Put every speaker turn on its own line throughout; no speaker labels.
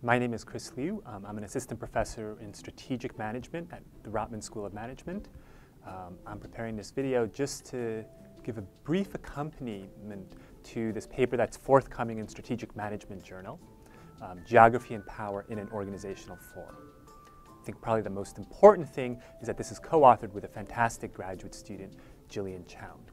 My name is Chris Liu. I'm an assistant professor in strategic management at the Rotman School of Management. I'm preparing this video just to give a brief accompaniment to this paper that's forthcoming in Strategic Management Journal, Geography and Power in an Organizational Forum. I think probably the most important thing is that this is co-authored with a fantastic graduate student, Jillian Chound.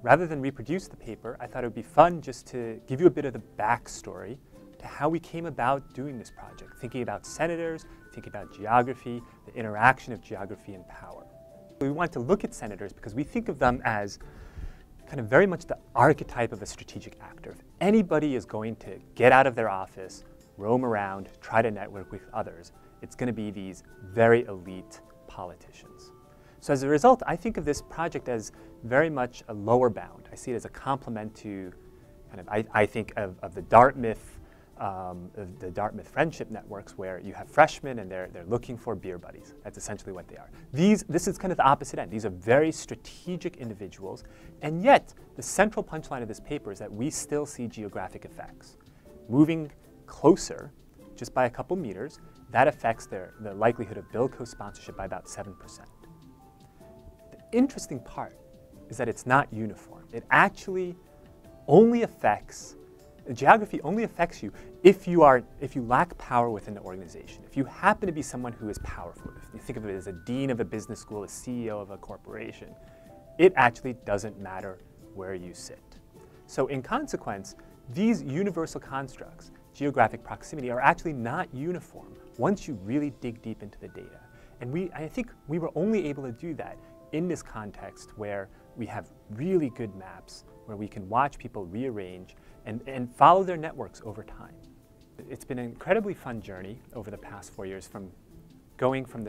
Rather than reproduce the paper, I thought it would be fun just to give you a bit of the backstory to how we came about doing this project, thinking about senators, thinking about geography, the interaction of geography and power. We want to look at senators because we think of them as kind of very much the archetype of a strategic actor. If anybody is going to get out of their office, roam around, try to network with others, it's going to be these very elite politicians. So as a result, I think of this project as very much a lower bound. I see it as a complement to kind of, I think of the Dartmouth friendship networks where you have freshmen and they're looking for beer buddies. That's essentially what they are. This is kind of the opposite end. These are very strategic individuals, and yet the central punchline of this paper is that we still see geographic effects. Moving closer, just by a couple meters, that affects the likelihood of bill co-sponsorship by about 7%. The interesting part is that it's not uniform. It actually only affects geography only affects you if you lack power within the organization. If you happen to be someone who is powerful, if you think of it as a dean of a business school, a CEO of a corporation, it actually doesn't matter where you sit. So in consequence, these universal constructs, geographic proximity, are actually not uniform once you really dig deep into the data. And I think we were only able to do that in this context where we have really good maps, where we can watch people rearrange and follow their networks over time. It's been an incredibly fun journey over the past 4 years, from going from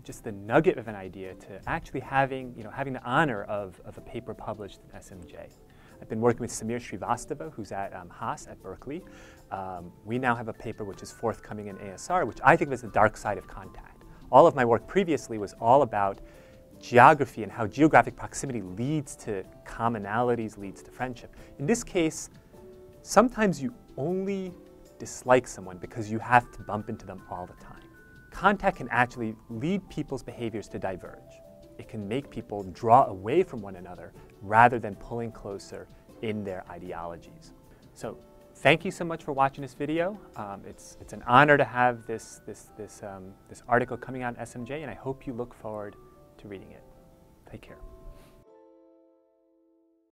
just the nugget of an idea to actually having the honor of a paper published in SMJ. I've been working with Samir Srivastava, who's at Haas at Berkeley. We now have a paper which is forthcoming in ASR, which I think of as the dark side of contact. All of my work previously was all about geography and how geographic proximity leads to commonalities, leads to friendship. In this case, sometimes you only dislike someone because you have to bump into them all the time. Contact can actually lead people's behaviors to diverge. It can make people draw away from one another rather than pulling closer in their ideologies. So thank you so much for watching this video. It's an honor to have this article coming out in SMJ, and I hope you look forward to reading it. Take care.